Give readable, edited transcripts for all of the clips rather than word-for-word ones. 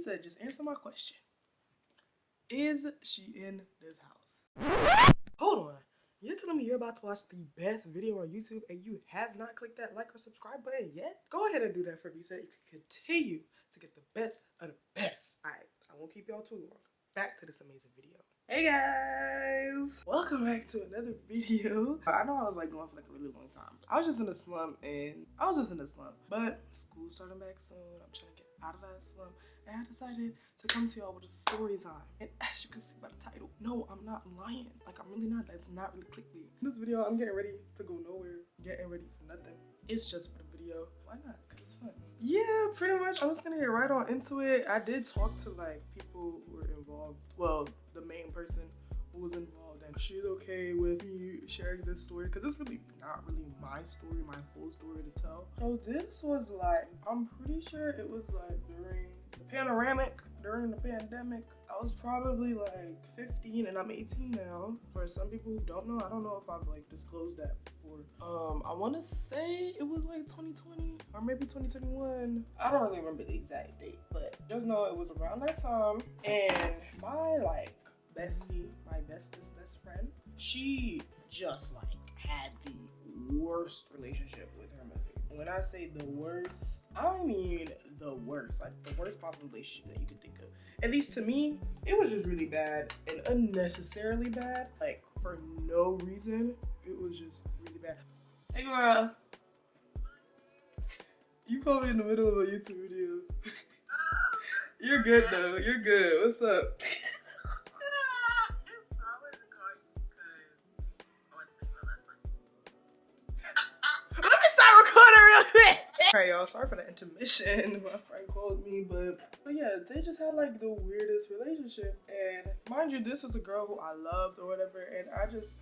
said, just answer my question. Is she in this house? Hold on. You're telling me you're about to watch the best video on YouTube and you have not clicked that like or subscribe button yet? Go ahead and do that for me so you can continue to get the best of the best. Alright, I won't keep y'all too long. Back to this amazing video. Hey guys! Welcome back to another video. I know I was like going for like a really long time. I was just in a slump but school's starting back soon. I'm trying to get out of that slump. And I decided to come to y'all with a story time. And as you can see by the title, no, I'm not lying. Like, I'm really not. That's not really clickbait. In this video, I'm getting ready to go nowhere. Getting ready for nothing. It's just for the video. Why not? Because it's fun. Yeah, pretty much. I'm just gonna get right on into it. I did talk to, like, people who were involved. Well, the main person who was involved. And she's okay with me sharing this story. Because it's really not really my story, my full story to tell. So this was, like, I'm pretty sure it was, like, during the pandemic. I was probably like 15 and I'm 18 now. For some people who don't know, I don't know if I've like disclosed that before. I want to say it was like 2020 or maybe 2021. I don't really remember the exact date, but just know it was around that time. And my like bestie, my bestest best friend, she just like had the worst relationship with her mother. When I say the worst, I mean the worst. Like the worst possible relationship that you could think of. At least to me, it was just really bad and unnecessarily bad. Like for no reason, it was just really bad. Hey girl, you called me in the middle of a YouTube video. You're good though, you're good. What's up? Alright y'all, sorry for the intermission. My friend called me, but yeah, they just had like the weirdest relationship. And mind you, this is a girl who I loved or whatever, and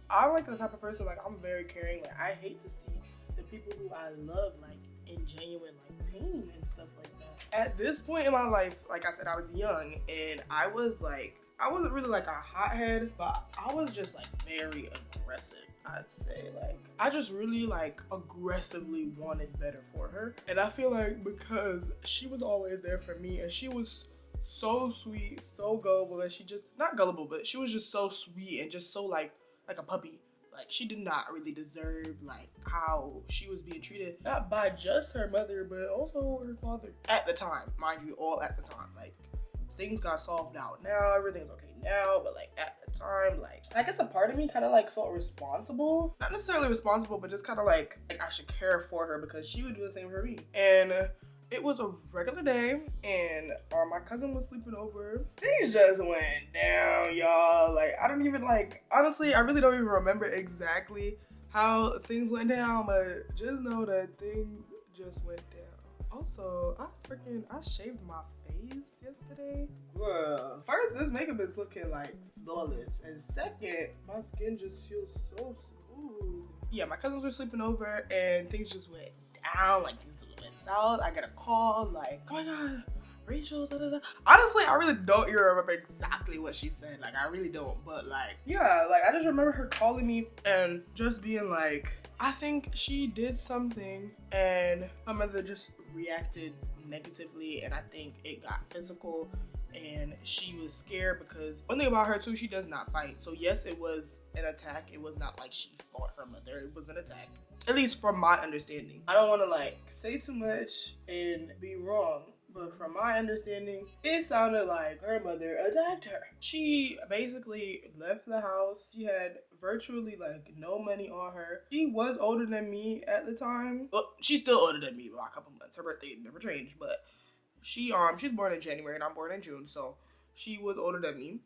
I'm like the type of person, like I'm very caring. Like I hate to see the people who I love like in genuine like pain and stuff like that. At this point in my life, like I said, I was young and I wasn't really like a hothead, but I was just like very aggressive. I'd say like I just really like aggressively wanted better for her, and I feel like because she was always there for me and she was so sweet, so gullible, and she just not gullible, but she was just so sweet and just so like a puppy. Like she did not really deserve like how she was being treated, not by just her mother but also her father at the time, mind you, all at the time. Like things got solved out now, everything's okay now, but like at the time, like I guess a part of me kind of like felt responsible, not necessarily responsible, but just kind of like I should care for her because she would do the same for me. And it was a regular day and my cousin was sleeping over. Things just went down, y'all. Like I don't even like, honestly, I really don't even remember exactly how things went down, but just know that things just went down. Also, I shaved my face yesterday. Well, first, this makeup is looking like flawless, and second, my skin just feels so smooth. Yeah, my cousins were sleeping over and things just went down, like things went south. I got a call like, oh my god, Rachel, da da da. Honestly, I really don't even remember exactly what she said. Like, I really don't, but like, yeah, like I just remember her calling me and just being like, I think she did something and my mother just reacted negatively, and I think it got physical, and she was scared because one thing about her too, she does not fight. So yes, it was an attack. It was not like she fought her mother. It was an attack, at least from my understanding. I don't want to like say too much and be wrong, but from my understanding, it sounded like her mother attacked her. She basically left the house. She had virtually like no money on her. She was older than me at the time. Well, she's still older than me by a couple months. Her birthday never changed, but she's born in January and I'm born in June, so she was older than me.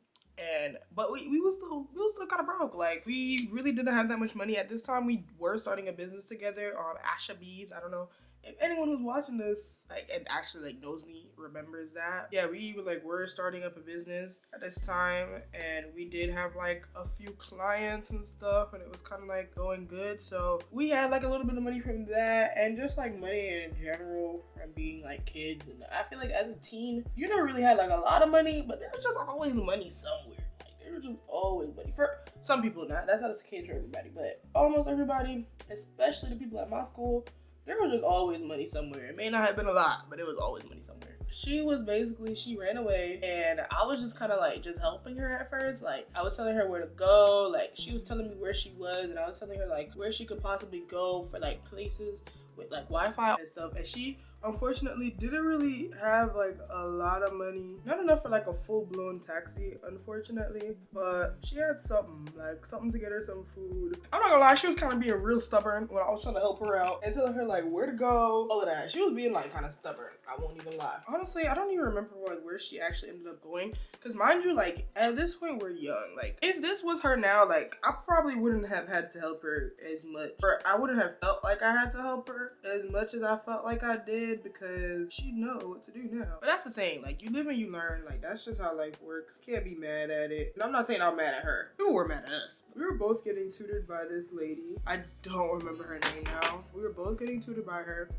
But we was still kind of broke. Like we really didn't have that much money at this time. We were starting a business together, Asha Beads. I don't know if anyone who's watching this like and actually like knows me remembers that. Yeah, we were starting up a business at this time, and we did have like a few clients and stuff, and it was kind of like going good. So we had like a little bit of money from that, and just like money in general from being like kids. And I feel like as a teen, you never really had like a lot of money, but there was just always money somewhere. Like there was just always money. For some people, that's not the case for everybody, but almost everybody, especially the people at my school, there was just always money somewhere. It may not have been a lot, but it was always money somewhere. she ran away, and I was just kind of like just helping her at first. Like I was telling her where to go, like she was telling me where she was, and I was telling her like where she could possibly go for like places with like Wi-Fi and stuff. And she unfortunately didn't really have like a lot of money, not enough for like a full-blown taxi, unfortunately, but she had something to get her some food. I'm not gonna lie, she was kind of being real stubborn when I was trying to help her out and telling her like where to go, all of that. She was being like kind of stubborn, I won't even lie. Honestly, I don't even remember like where she actually ended up going, because mind you, like at this point we're young. Like if this was her now, like I probably wouldn't have had to help her as much, or I wouldn't have felt like I had to help her as much as I felt like I did, because she'd know what to do now. But that's the thing, like you live and you learn. Like that's just how life works. Can't be mad at it. And I'm not saying I'm mad at her. People were mad at us. We were both getting tutored by this lady. I don't remember her name now. We were both getting tutored by her,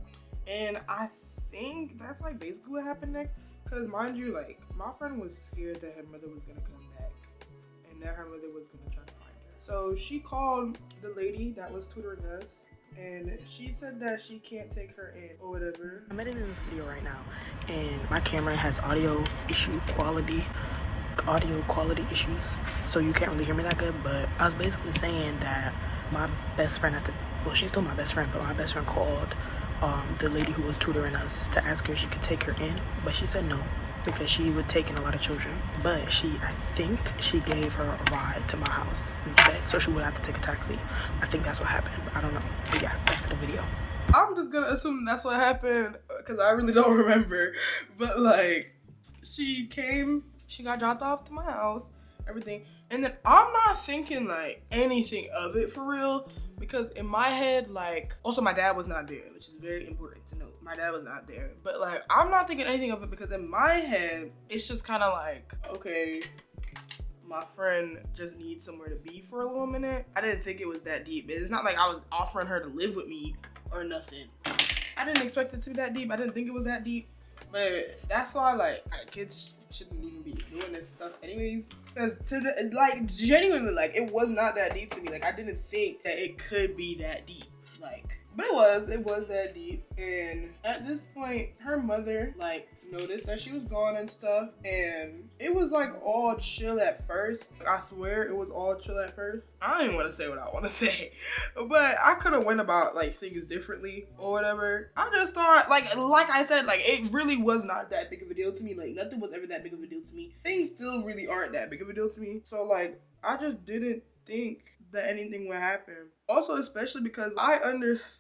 and I think that's like basically what happened next. Because mind you, like my friend was scared that her mother was gonna come back and that her mother was gonna try to find her. So she called the lady that was tutoring us, and she said that she can't take her in or whatever. I'm editing this video right now, and my camera has audio quality issues, so you can't really hear me that good. But I was basically saying that my best friend well, she's still my best friend, but my best friend called the lady who was tutoring us to ask her if she could take her in, but she said no, because she would take in a lot of children. But I think she gave her a ride to my house instead, so she wouldn't have to take a taxi. I think that's what happened, but I don't know. But yeah, back to the video. I'm just gonna assume that's what happened, because I really don't remember. But like, she got dropped off to my house, everything. And then I'm not thinking like anything of it for real, because in my head, like, also my dad was not there, which is very important to note. My dad was not there. But like, I'm not thinking anything of it, because in my head, it's just kind of like, okay, my friend just needs somewhere to be for a little minute. I didn't think it was that deep. It's not like I was offering her to live with me or nothing. I didn't expect it to be that deep. I didn't think it was that deep. But that's why, like, kids shouldn't even be doing this stuff anyways. Because like, genuinely, like, it was not that deep to me. Like, I didn't think that it could be that deep. Like, but it was that deep. And at this point, her mother, like, noticed that she was gone and stuff, and it was like all chill at first. I swear it was all chill at first. I don't even want to say what I want to say, but I could have went about like things differently or whatever. I just thought like I said, like it really was not that big of a deal to me. Like nothing was ever that big of a deal to me. Things still really aren't that big of a deal to me. So like I just didn't think that anything would happen. Also, especially because I understood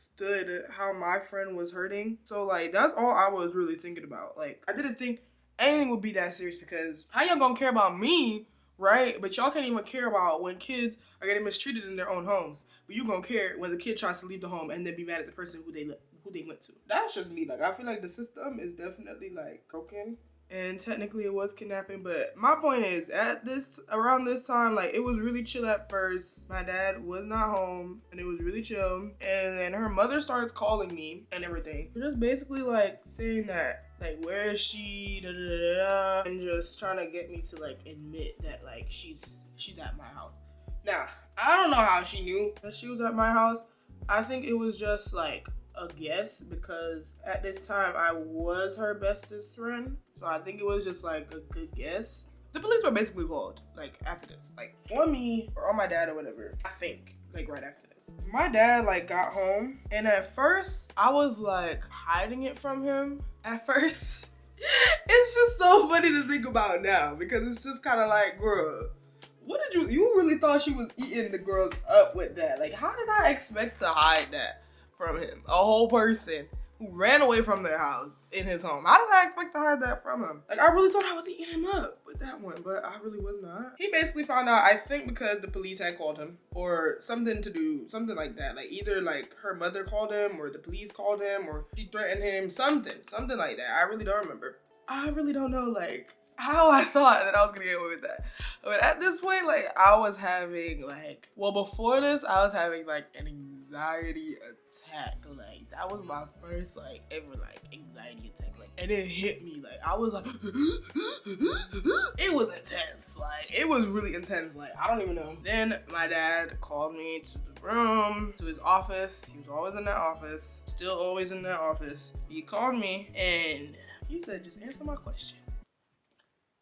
how my friend was hurting. So like that's all I was really thinking about. Like I didn't think anything would be that serious, because how y'all gonna care about me, right? But y'all can't even care about when kids are getting mistreated in their own homes. But you gonna care when the kid tries to leave the home and then be mad at the person who they went to. That's just me. Like I feel like the system is definitely like broken. And technically it was kidnapping, but my point is around this time, like it was really chill at first. My dad was not home and it was really chill. And then her mother starts calling me and everything. Just basically like saying that, like, where is she? Da, da, da, da, and just trying to get me to like admit that like she's at my house. Now, I don't know how she knew that she was at my house. I think it was just like a guess, because at this time I was her bestest friend. So I think it was just like a good guess. The police were basically called like after this, like on me or on my dad or whatever. I think like right after this. My dad like got home, and at first I was like hiding it from him at first. It's just so funny to think about now, because it's just kind of like, girl, what did you really thought she was eating the girls up with that? Like, how did I expect to hide that from him? A whole person who ran away from their house in his home. How did I expect to hide that from him? Like, I really thought I was eating him up with that one, but I really was not. He basically found out, I think because the police had called him, or something like that. Like, either like her mother called him, or the police called him, or she threatened him, something like that. I really don't remember. I really don't know, like, how I thought that I was gonna get away with that. But at this point, like, I was having, like, well, before this, I was having, like, an anxiety attack. Like, that was my first, like, ever, like, anxiety attack. Like, and it hit me. Like, I was like, it was intense. Like, it was really intense. Like, I don't even know. Then my dad called me to the room, to his office. He was always in that office. Still always in that office. He called me, and He said, just answer my question.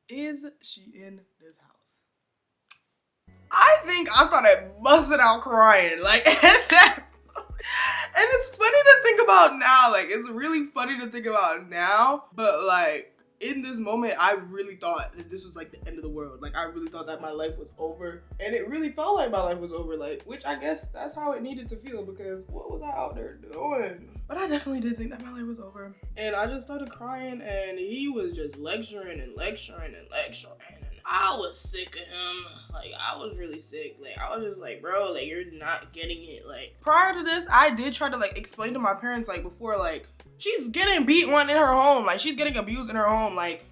Is she in this house? I think I started busting out crying. Like, at that. And it's funny to think about now. Like, it's really funny to think about now. But, like, in this moment, I really thought that this was like the end of the world. Like, I really thought that my life was over. And it really felt like my life was over. Like, which I guess that's how it needed to feel, because what was I out there doing? But I definitely did think that my life was over. And I just started crying, and he was just lecturing and lecturing and lecturing. And I was sick of him. Like, I was really sick. Like, I was just like, bro, like, you're not getting it. Like, prior to this, I did try to, like, explain to my parents, like, before, like, she's getting beat on in her home. Like, she's getting abused in her home. Like,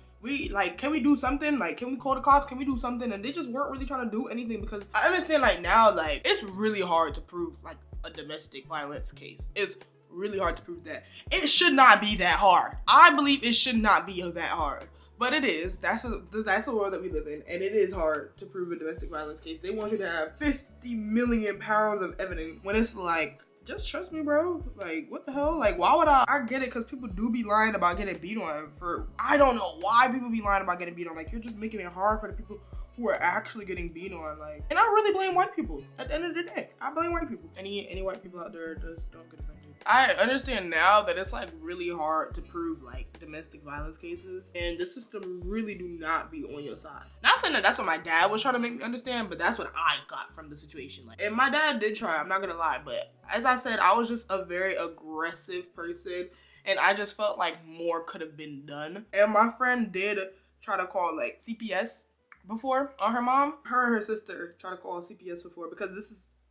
can we do something? Like, can we call the cops? Can we do something? And they just weren't really trying to do anything, because I understand, like, now, like, it's really hard to prove, like, a domestic violence case. It's really hard to prove that. It should not be that hard. I believe it should not be that hard. But it is. That's the world that we live in. And it is hard to prove a domestic violence case. They want you to have 50 million pounds of evidence, when it's like, just trust me, bro. Like, what the hell? Like, why would I get it, because people do be lying about getting beat on. I don't know why people be lying about getting beat on. Like, you're just making it hard for the people who are actually getting beat on. Like, and I really blame white people. At the end of the day, I blame white people. Any white people out there, just don't get offended. I understand now that it's like really hard to prove like domestic violence cases, and the system really do not be on your side. Not saying that that's what my dad was trying to make me understand, but that's what I got from the situation. Like, and my dad did try, I'm not gonna lie, but as I said, I was just a very aggressive person, and I just felt like more could have been done. And my friend did try to call like CPS before on her mom. Her and her sister tried to call CPS before, because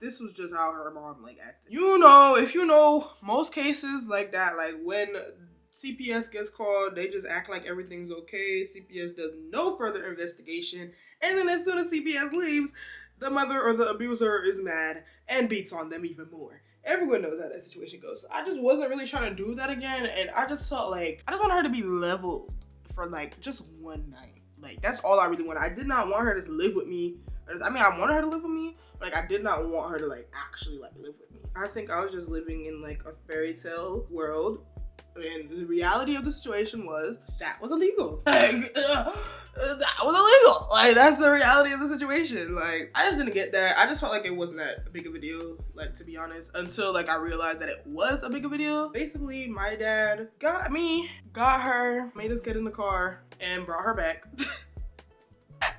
this was just how her mom like acted. You know, if you know, most cases like that, like when CPS gets called, they just act like everything's okay. CPS does no further investigation. And then as soon as CPS leaves, the mother or the abuser is mad and beats on them even more. Everyone knows how that situation goes. So I just wasn't really trying to do that again. And I just felt like, I just wanted her to be leveled for like just one night. Like, that's all I really wanted. I did not want her to live with me. I mean, I wanted her to live with me, but like, I did not want her to like actually like live with me. I think I was just living in like a fairy tale world, and the reality of the situation was that was illegal. Like, that was illegal. Like, that's the reality of the situation. Like, I just didn't get that. I just felt like it wasn't that big of a deal, like, to be honest, until like I realized that it was a big of a deal. Basically, my dad got her, made us get in the car, and brought her back.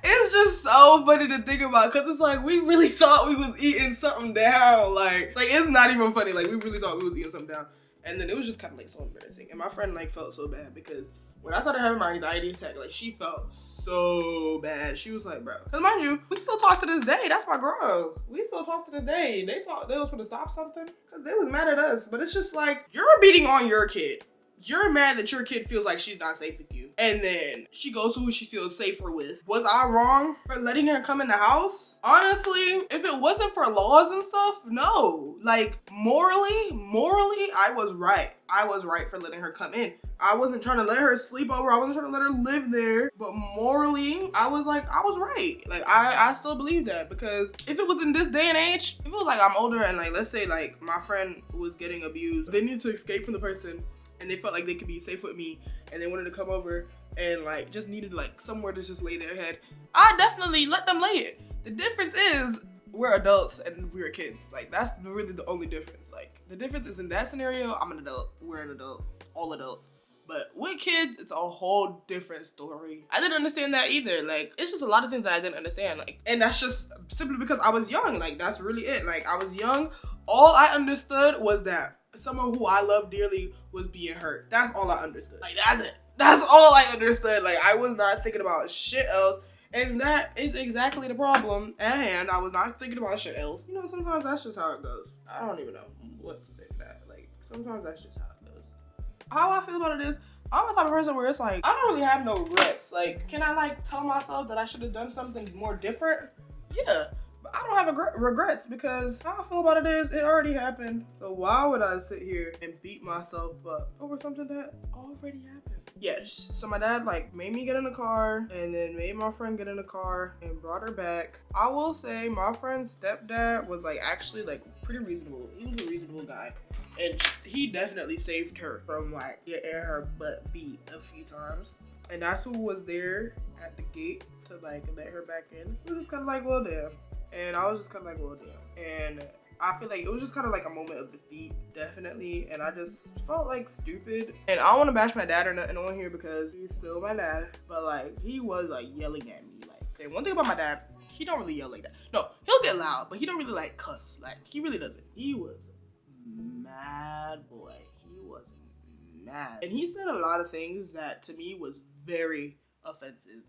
It's just so funny to think about, because it's like, we really thought we was eating something down. Like it's not even funny. Like, we really thought we was eating something down. And then it was just kind of like so embarrassing. And my friend like felt so bad, because when I started having my anxiety attack, like, she felt so bad. She was like, bro, because mind you, we still talk to this day. That's my girl. We still talk to this day. They thought they was going to stop something because they was mad at us. But it's just like, you're beating on your kid. You're mad that your kid feels like she's not safe with you. And then she goes to who she feels safer with. Was I wrong for letting her come in the house? Honestly, if it wasn't for laws and stuff, no. Like, morally, I was right. I was right for letting her come in. I wasn't trying to let her sleep over. I wasn't trying to let her live there. But morally, I was right. Like, I still believe that, because if it was in this day and age, if it was like I'm older and like, let's say like my friend was getting abused, they needed to escape from the person, and they felt like they could be safe with me, and they wanted to come over and like just needed like somewhere to just lay their head, I definitely let them lay it. The difference is we're adults and we're kids. Like, that's really the only difference. Like, the difference is in that scenario, I'm an adult, we're an adult, all adults. But with kids, it's a whole different story. I didn't understand that either. Like, it's just a lot of things that I didn't understand. Like, and that's just simply because I was young. Like, that's really it. Like, I was young. All I understood was that someone who I love dearly was being hurt. That's all I understood. Like, that's it. That's all I understood. Like, I was not thinking about shit else. And that is exactly the problem at hand. I was not thinking about shit else. You know, sometimes that's just how it goes. I don't even know what to say to that. Like, sometimes that's just how it goes. How I feel about it is, I'm the type of person where it's like, I don't really have no regrets. Like, can I like tell myself that I should have done something more different? Yeah. But I don't have regrets, because how I feel about it is, it already happened. So why would I sit here and beat myself up over something that already happened? Yes, so my dad like made me get in the car, and then made my friend get in the car and brought her back. I will say my friend's stepdad was like actually like pretty reasonable. He was a reasonable guy. And he definitely saved her from like getting her butt beat a few times. And that's who was there at the gate to like let her back in. It was just kind of like, well, damn. And I was just kind of like, well, damn. And I feel like it was just kind of like a moment of defeat, definitely. And I just felt like stupid. And I don't want to bash my dad or nothing on here because he's still my dad. But like, he was like yelling at me. Like, okay, one thing about my dad, he don't really yell like that. No, he'll get loud, but he don't really like cuss. Like, he really doesn't. He was mad, boy. He was mad. And he said a lot of things that to me was very offensive.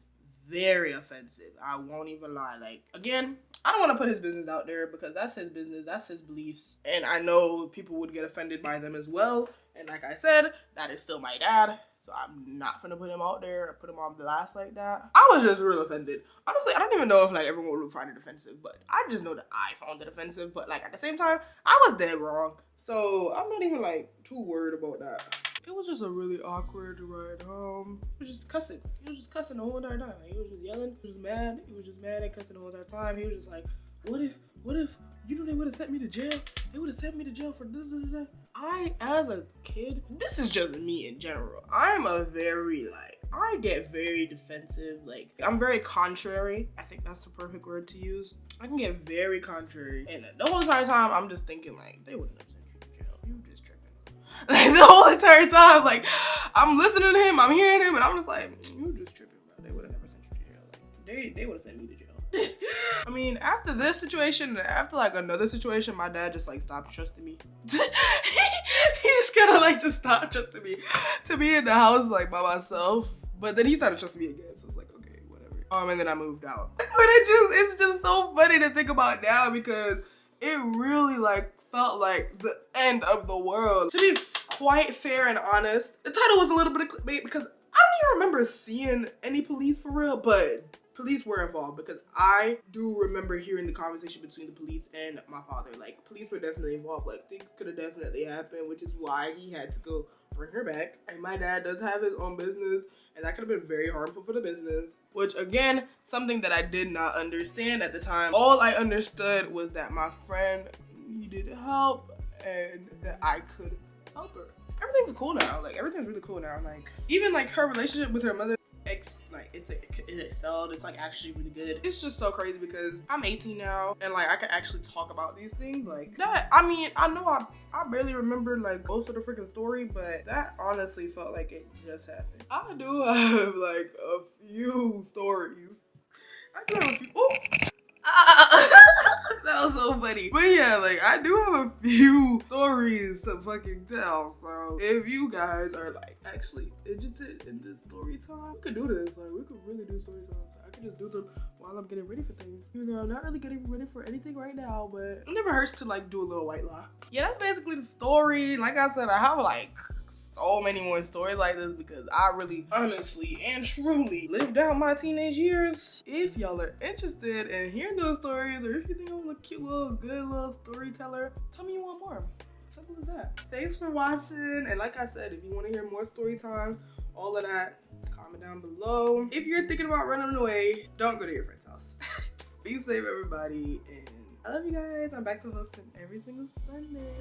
Very offensive. I won't even lie. Like, again, I don't want to put his business out there because that's his business, that's his beliefs, and I know people would get offended by them as well. And like I said, that is still my dad, so I'm not gonna put him out there or put him on blast like that. I was just real offended. Honestly, I don't even know if like everyone would find it offensive, but I just know that I found it offensive. But like at the same time, I was dead wrong, so I'm not even like too worried about that. It was just a really awkward ride home. He was just cussing. He was just cussing the whole entire time. Like, he was just yelling. He was mad. He was just mad and cussing the whole entire time. He was just like, what if, you know, they would have sent me to jail? They would have sent me to jail for da-da-da-da. I, as a kid, this is just me in general. I'm a very, like, I get very defensive. Like, I'm very contrary. I think that's the perfect word to use. I can get very contrary. And the whole entire time, I'm just thinking, like, they wouldn't have sent you to jail. You just tripping. Like, the whole entire time, like, I'm listening to him, I'm hearing him, and I'm just like, you just tripping, bro. They would have never sent you to jail. Like, they would have sent me to jail. I mean, after this situation, and after like another situation, my dad just like stopped trusting me. He just kind of like just stopped trusting me to be in the house like by myself. But then he started trusting me again, so it's like, okay, whatever. And then I moved out. But it's just so funny to think about now because it really like felt like the end of the world. To be quite fair and honest, the title was a little bit of clickbait because I don't even remember seeing any police for real, but police were involved because I do remember hearing the conversation between the police and my father. Like, police were definitely involved. Like, things could have definitely happened, which is why he had to go bring her back. And my dad does have his own business, and that could have been very harmful for the business, which again, something that I did not understand at the time. All I understood was that my friend needed help and that I could help her. Everything's cool now. Like, everything's really cool now. Like, even like her relationship with her mother, it excelled. It's like actually really good. It's just so crazy because I'm 18 now and like I can actually talk about these things like that. I mean, I know I barely remember like most of the freaking story, but that honestly felt like it just happened. I do have like a few stories. I do have a few. Oh, that was so funny. But yeah, like I do have a few stories to fucking tell. So if you guys are like actually interested in this story time, we could do this. Like we could really do story time. So I could just do them while I'm getting ready for things. Even though I'm not really getting ready for anything right now, but it never hurts to like do a little white lie. Yeah, that's basically the story. Like I said, I have like so many more stories like this because I really honestly and truly lived out my teenage years. If y'all are interested in hearing those stories, or if you think I'm a cute little good little storyteller, tell me you want more. Simple as that. Thanks for watching, and like I said, if you want to hear more story time, all of that, comment down below. If you're thinking about running away, don't go to your friend's house. Be safe, everybody, and I love you guys. I'm back to hosting every single Sunday.